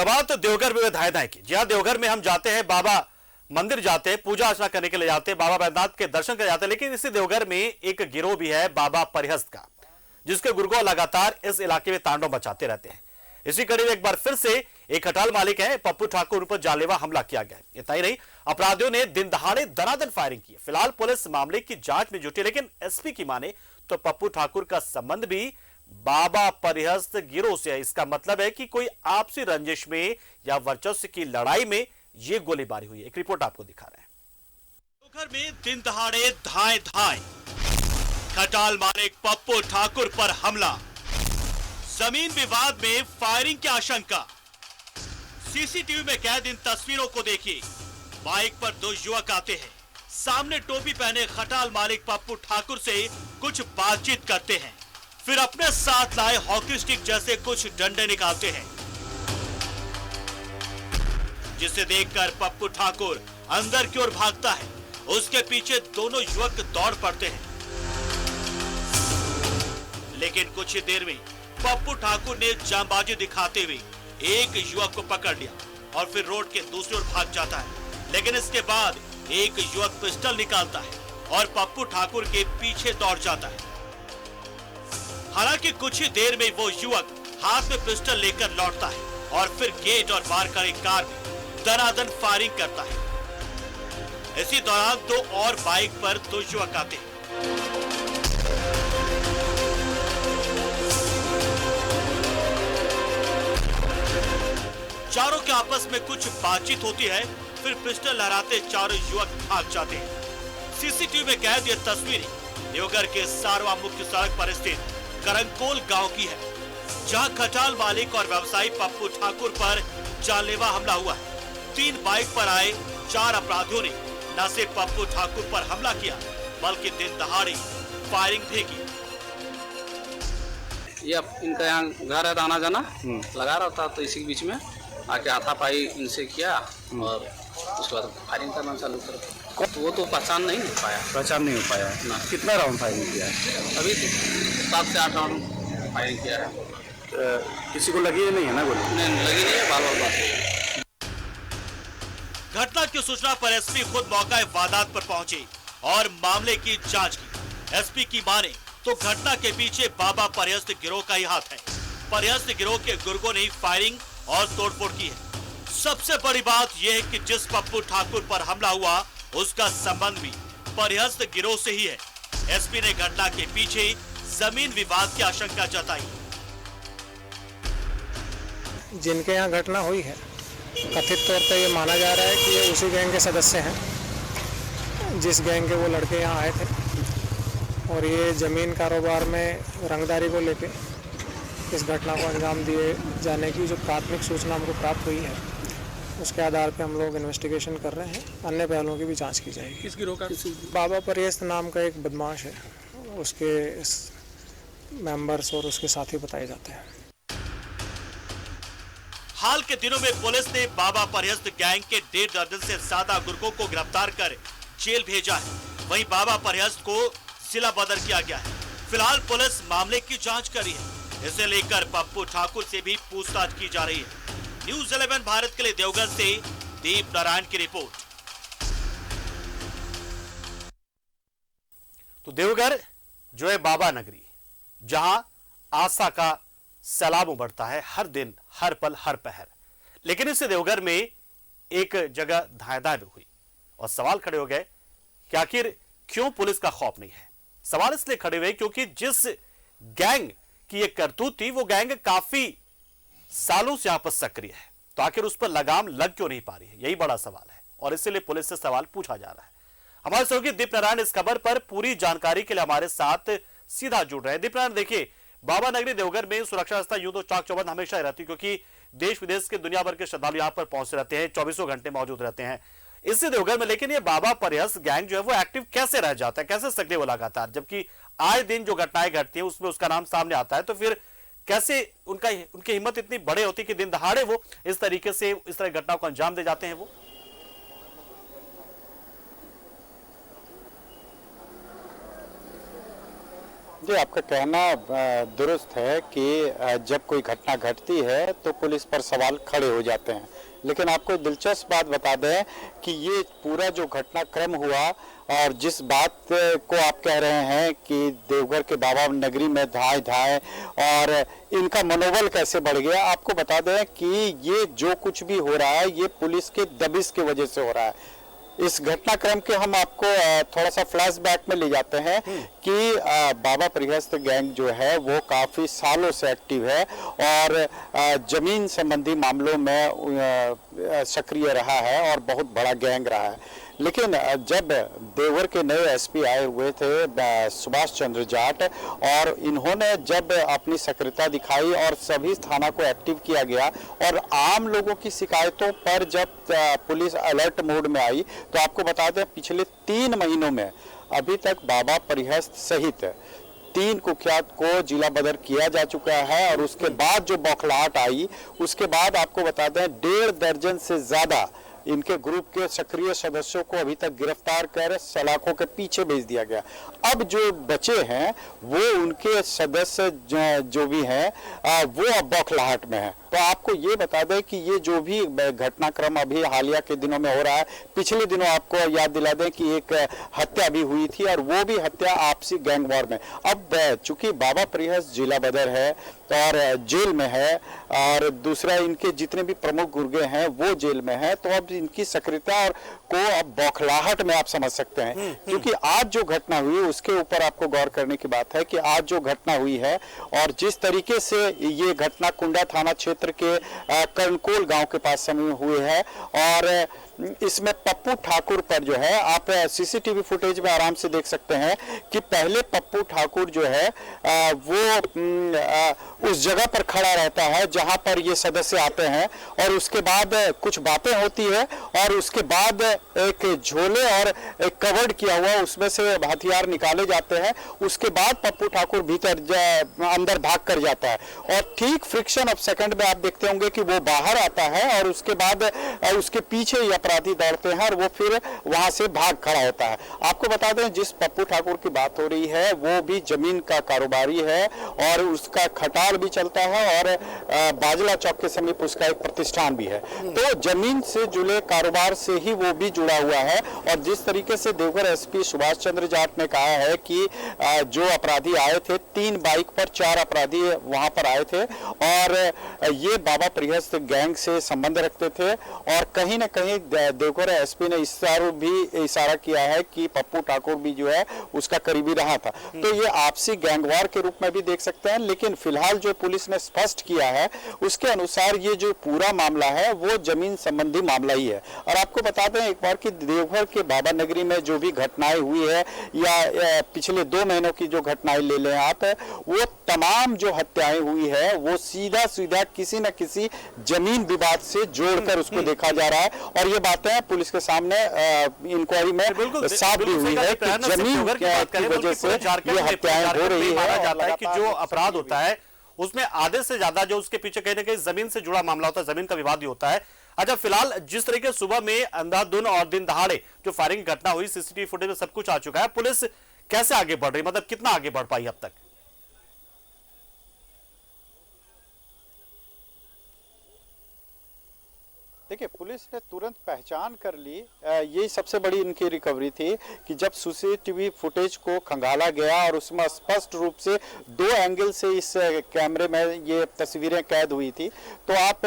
और बात देवघर में धाय की। जी हाँ, देवघर में हम जाते हैं, बाबा मंदिर जाते हैं, पूजा अर्चना करने के लिए जाते हैं, बाबा बैद्यनाथ के दर्शन करने जाते हैं। लेकिन इसी देवघर में एक गिरोह भी है बाबा परिहस्त का, जिसके गुर्गों लगातार इस इलाके में तांडव मचाते रहते हैं। इसी कड़ी में एक बार फिर से एक खटाल मालिक है पप्पू ठाकुर पर जानलेवा हमला किया गया। इतना ही नहीं, अपराधियों ने दिन दहाड़े दनादन फायरिंग की। फिलहाल पुलिस मामले की जांच में जुटी, लेकिन एसपी की माने तो पप्पू ठाकुर का संबंध भी बाबा परिहस्त गिरोह से है। इसका मतलब है कि कोई आपसी रंजिश में या वर्चस्व की लड़ाई में यह गोलीबारी हुई है। एक रिपोर्ट आपको दिखा रहे हैं। देवघर में दिन दहाड़े धाए धाए खटाल मालिक पप्पू ठाकुर पर हमला, जमीन विवाद में फायरिंग की आशंका। सीसीटीवी में कैद इन तस्वीरों को देखिए। बाइक पर दो युवक आते हैं, सामने टोपी पहने खटाल मालिक पप्पू ठाकुर से कुछ बातचीत करते हैं, फिर अपने साथ लाए हॉकी स्टिक जैसे कुछ डंडे निकालते हैं, जिसे देखकर पप्पू ठाकुर अंदर की ओर भागता है। उसके पीछे दोनों युवक दौड़ पड़ते हैं, लेकिन कुछ ही देर में पप्पू ठाकुर ने जांबाजी दिखाते हुए एक युवक को पकड़ लिया और फिर रोड के दूसरी ओर भाग जाता है। लेकिन इसके बाद एक युवक पिस्टल निकालता है और पप्पू ठाकुर के पीछे दौड़ जाता है। हालांकि कुछ ही देर में वो युवक हाथ में पिस्टल लेकर लौटता है और फिर गेट और बाहर खड़ी कार में दनादन फायरिंग करता है। इसी दौरान दो और बाइक पर दो युवक आते हैं। चारों के आपस में कुछ बातचीत होती है, फिर पिस्टल लहराते चारों युवक भाग जाते हैं। सीसीटीवी में कैद ये तस्वीरें देवघर के सारवा मुख्य सड़क पर स्थित करंकोल गांव की है, जहां खटाल मालिक और व्यवसायी पप्पू ठाकुर पर जानलेवा हमला हुआ है। 3 बाइक पर आए 4 अपराधियों ने न सिर्फ पप्पू ठाकुर पर हमला किया, बल्कि दिन दहाड़े फायरिंग भी की। ये इनका यहाँ घर है, आना जाना लगा रहा था, तो इसी बीच में आके हाथापाई इनसे किया और उसके बाद फायरिंग करना चालू कर। तो वो तो पहचान नहीं हो पाया ना। कितना राउंड फायरिंग किया है? अभी 7 से 8 राउंड फायरिंग किया है। किसी को लगी नहीं है ना गोली? नहीं लगी नहीं है, बाल घटना की सूचना पर एसपी खुद मौका वारदात पर पहुंचे और मामले की जांच की। एसपी की माने तो घटना के पीछे बाबा परिहस्त गिरोह का ही हाथ है। परिहस्त गिरोह के गुर्गों ने फायरिंग और तोड़फोड़ की है। सबसे बड़ी बात यह है कि जिस पप्पू ठाकुर पर हमला हुआ उसका संबंध भी परिहस्त गिरोह से ही है। एसपी ने घटना के पीछे जमीन विवाद की आशंका जताई। जिनके यहाँ घटना हुई है, कथित तौर पर यह माना जा रहा है कि ये उसी गैंग के सदस्य हैं, जिस गैंग के वो लड़के यहाँ आए थे और ये ज़मीन कारोबार में रंगदारी को लेके इस घटना को अंजाम दिए जाने की जो प्राथमिक सूचना हमको प्राप्त हुई है, उसके आधार पे हम लोग इन्वेस्टिगेशन कर रहे हैं। अन्य पहलुओं की भी जांच की जाएगी। किस गिरोह का? बाबा परिहस्त नाम का एक बदमाश है, उसके मेंबर्स और उसके साथी बताए जाते हैं। हाल के दिनों में पुलिस ने बाबा परिहस्त गैंग के 1.5 दर्जन से ज्यादा गुर्गों को गिरफ्तार कर जेल भेजा है। वहीं बाबा परिहस्त को जिला बदर किया गया है। फिलहाल पुलिस मामले की जांच कर रही है। इसे लेकर पप्पू ठाकुर से भी पूछताछ की जा रही है। न्यूज़ 11 भारत के लिए देवघर से दीप नारायण की रिपोर्ट। तो देवघर जो है बाबा नगरी, जहां आस्था का सैलाब उमड़ता है हर दिन, हर पल, हर पहर। लेकिन इस देवघर में एक जगह धाय-धाय भी हुई और सवाल खड़े हो गए कि आखिर क्यों पुलिस का खौफ नहीं है। सवाल इसलिए खड़े हुए क्योंकि जिस गैंग की एक करतूत थी, वो गैंग काफी सालों से यहां पर सक्रिय है, तो आखिर उस पर लगाम लग क्यों नहीं पा रही है, यही बड़ा सवाल है और इसीलिए पुलिस से सवाल पूछा जा रहा है। हमारे सहयोगी दीप नारायण इस खबर पर पूरी जानकारी के लिए हमारे साथ सीधा जुड़ रहे हैं। दीप नारायण, देखिए, बाबा नगरी देवघर में सुरक्षा व्यवस्था यूं तो चाक चौबंद हमेशा ही रहती, क्योंकि देश विदेश के दुनिया भर के श्रद्धालु यहां पर पहुंचते रहते हैं, 24 घंटे मौजूद रहते हैं इससे देवघर में। लेकिन ये बाबा परिहस्त गैंग जो है वो एक्टिव कैसे रह जाता है, कैसे सक्रिय वो लगातार, जबकि आए दिन जो घटनाएं घटती हैं उसमें उसका नाम सामने आता है, तो फिर कैसे उनकी हिम्मत इतनी बड़े होती कि दिन दहाड़े वो इस तरीके से इस तरह घटनाओं को अंजाम दे जाते हैं वो? जी, आपका कहना दुरुस्त है कि जब कोई घटना घटती है तो पुलिस पर सवाल खड़े हो जाते हैं, लेकिन आपको दिलचस्प बात बता दें कि ये पूरा जो घटनाक्रम हुआ और जिस बात को आप कह रहे हैं कि देवघर के बाबा नगरी में धाए धाए और इनका मनोबल कैसे बढ़ गया, आपको बता दें कि ये जो कुछ भी हो रहा है ये पुलिस के दबिश की वजह से हो रहा है। इस घटनाक्रम के हम आपको थोड़ा सा फ्लैशबैक में ले जाते हैं कि बाबा परिहस्त गैंग जो है वो काफ़ी सालों से एक्टिव है और जमीन संबंधी मामलों में सक्रिय रहा है और बहुत बड़ा गैंग रहा है। लेकिन जब देवघर के नए एसपी आए हुए थे सुभाष चंद्र जाट और इन्होंने जब अपनी सक्रियता दिखाई और सभी थाना को एक्टिव किया गया और आम लोगों की शिकायतों पर जब पुलिस अलर्ट मोड में आई, तो आपको बता दें पिछले 3 महीनों में अभी तक बाबा परिहस्त सहित 3 कुख्यात को जिला बदर किया जा चुका है और उसके बाद जो बौखलाहट आई उसके बाद आपको बता दें 1.5 दर्जन से ज्यादा इनके ग्रुप के सक्रिय सदस्यों को अभी तक गिरफ्तार कर सलाखों के पीछे भेज दिया गया। अब जो बचे हैं वो उनके सदस्य जो भी हैं वो अब बौखलाहट में है। तो आपको ये बता दें कि ये जो भी घटनाक्रम अभी हालिया के दिनों में हो रहा है, पिछले दिनों आपको याद दिला दें कि एक हत्या भी हुई थी और वो भी हत्या आपसी गैंग वॉर में। अब चूंकि बाबा परिहस्त जिला बदर है और जेल में है और दूसरा इनके जितने भी प्रमुख गुर्गे हैं वो जेल में है, तो अब इनकी सक्रियता और को अब बौखलाहट में आप समझ सकते हैं। क्योंकि आज जो घटना हुई उसके ऊपर आपको गौर करने की बात है कि आज जो घटना हुई है और जिस तरीके से ये घटना कुंडा थाना क्षेत्र के कर्णकोल गांव के पास समय हुए है और इसमें पप्पू ठाकुर पर जो है आप सीसीटीवी फुटेज में आराम से देख सकते हैं कि पहले पप्पू ठाकुर जो है वो उस जगह पर खड़ा रहता है जहां पर ये सदस्य आते हैं और उसके बाद कुछ बातें होती है और उसके बाद एक झोले और एक कवर्ड किया हुआ उसमें से हथियार निकाले जाते हैं। उसके बाद पप्पू ठाकुर अंदर भाग कर जाता है और ठीक फ्रिक्शन ऑफ सेकंड में आप देखते होंगे कि वो बाहर आता है और उसके बाद उसके पीछे ही अपराधी दौड़ते हैं और वो फिर वहां से भाग खड़ा होता है। आपको बता दें जिस पप्पू ठाकुर की बात हो रही है वो भी जमीन का कारोबारी है और उसका खटाल भी चलता है और बाजला चौक के समीप उसका एक प्रतिष्ठान भी है। तो जमीन से जुड़े कारोबार से ही वो भी जुड़ा हुआ है और जिस तरीके से देवघर एसपी सुभाष चंद्र जाट ने कहा है कि जो अपराधी आए थे 3 बाइक पर 4 अपराधी वहां पर आए थे और ये बाबा परिहस्त गैंग से संबंध रखते थे और कहीं ना कहीं देवघर एसपी ने इशारा किया है कि पप्पू ठाकुर भी जो है उसका करीबी रहा था। तो ये आपसी गैंगवार के रूप में भी देख सकते हैं, लेकिन फिलहाल जो पुलिस ने स्पष्ट किया है उसके अनुसार ये जो पूरा मामला है वो जमीन संबंधी मामला ही है। और आपको बता दें एक बार कि देवघर के बाबा नगरी में जो भी घटनाएं हुई है या पिछले 2 महीनों की जो घटनाएं ले लें आप, वो तमाम जो हत्याएं हुई है वो सीधा किसी न किसी जमीन विवाद से जोड़कर उसको देखा जा रहा है और ये बातें पुलिस के सामने इंक्वायरी में साफ भी हुई है कि जमीन की वजह से ये हत्याएं हो रही है। माना जाता है कि जो अपराध होता है उसमें आधे से ज्यादा जो उसके पीछे कहीं ना कहीं जमीन से जुड़ा मामला होता है, जमीन का विवाद ही होता है। अच्छा, फिलहाल जिस तरीके सुबह में अंधाधुंध और दिन दहाड़े जो फायरिंग घटना हुई, सीसीटीवी फुटेज में सब कुछ आ चुका है, पुलिस कैसे आगे बढ़ रही, मतलब कितना आगे बढ़ पाई अब तक? देखिए, पुलिस ने तुरंत पहचान कर ली, यही सबसे बड़ी इनकी रिकवरी थी कि जब सीसीटीवी फुटेज को खंगाला गया और उसमें स्पष्ट रूप से 2 एंगल से इस कैमरे में ये तस्वीरें कैद हुई थी, तो आप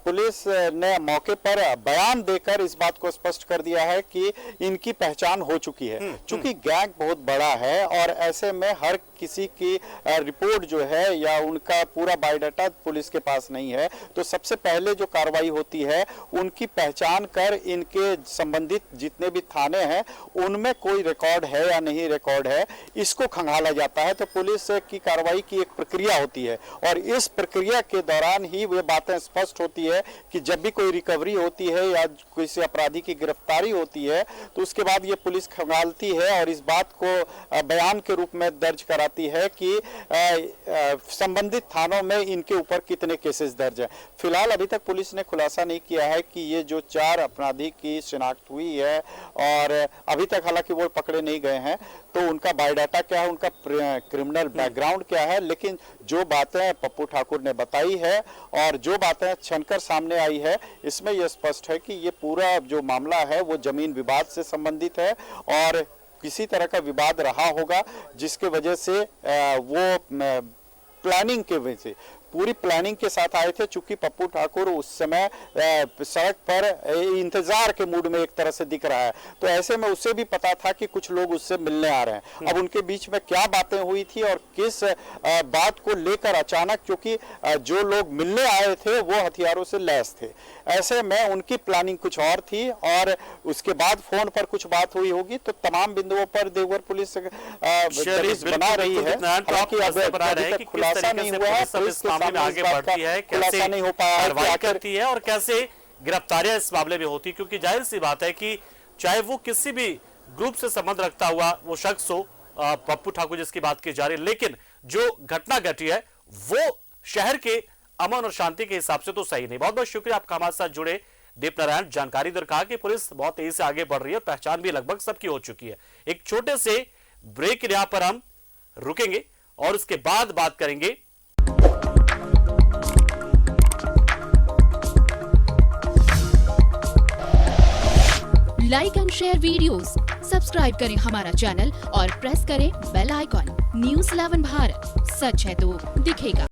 पुलिस ने मौके पर बयान देकर इस बात को स्पष्ट कर दिया है कि इनकी पहचान हो चुकी है। चूंकि गैंग बहुत बड़ा है और ऐसे में हर किसी की रिपोर्ट जो है या उनका पूरा बायोडाटा पुलिस के पास नहीं है, तो सबसे पहले जो कार्रवाई होती है उनकी पहचान कर इनके संबंधित जितने भी थाने हैं उनमें कोई रिकॉर्ड है या नहीं रिकॉर्ड है, इसको खंगाला जाता है। तो पुलिस की कार्रवाई की एक प्रक्रिया होती है और इस प्रक्रिया के दौरान ही वे बातें स्पष्ट होती है कि जब भी कोई रिकवरी होती है या किसी अपराधी की गिरफ्तारी होती है तो उसके बाद ये पुलिस खंगालती है और इस बात को बयान के रूप में दर्ज कराती है कि संबंधित थानों में इनके ऊपर कितने केसेस दर्ज हैं। फिलहाल अभी तक पुलिस ने खुलासा नहीं किया किया है कि ये जो 4 अपराधी की शिनाख्त हुई है और अभी तक हालांकि वो पकड़े नहीं गए हैं, तो उनका बायोडाटा क्या है, उनका क्रिमिनल बैकग्राउंड क्या है, लेकिन जो बातें पप्पू ठाकुर ने बताई है और जो बातें छनकर सामने आई है, इसमें यह स्पष्ट है कि ये पूरा जो मामला है वो जमीन विवाद से संबंधित है और किसी तरह का विवाद रहा होगा जिसके वजह से वो प्लानिंग के वजह से पूरी प्लानिंग के साथ आए थे। चूंकि पप्पू ठाकुर उस समय सड़क पर इंतजार के मूड में एक तरह से दिख रहा है, तो ऐसे में उसे भी पता था कि कुछ लोग उससे मिलने आ रहे हैं। अब उनके बीच में क्या बातें हुई थी और किस बात को लेकर अचानक, क्योंकि जो लोग मिलने आए थे वो हथियारों से लैस थे, ऐसे में उनकी प्लानिंग कुछ और थी और उसके बाद फोन पर कुछ बात हुई होगी। तो तमाम बिंदुओं पर देवघर पुलिस बना रही है, हालांकि अब खुलासा नहीं हुआ है, में आगे बढ़ती है, कैसे नहीं हो पाया, कार्रवाई करती है और कैसे गिरफ्तारियां इस मामले में होती, क्योंकि जाहिर सी बात है कि चाहे वो किसी भी ग्रुप से संबंध रखता हुआ वो शख्स हो, पप्पू ठाकुर जिसकी बात की जा रही है, लेकिन जो घटना घटी है वो शहर के अमन और शांति के हिसाब से तो सही नहीं। बहुत बहुत शुक्रिया आपका हमारे साथ जुड़े दीप नारायण। जानकारी दर कहा कि पुलिस बहुत तेजी से आगे बढ़ रही है, पहचान भी लगभग सबकी हो चुकी है। एक छोटे से ब्रेक यहां पर हम रुकेंगे और उसके बाद बात करेंगे like and share videos, subscribe करें हमारा चैनल और प्रेस करें बेल आइकॉन। न्यूज़ 11 भारत, सच है तो दिखेगा।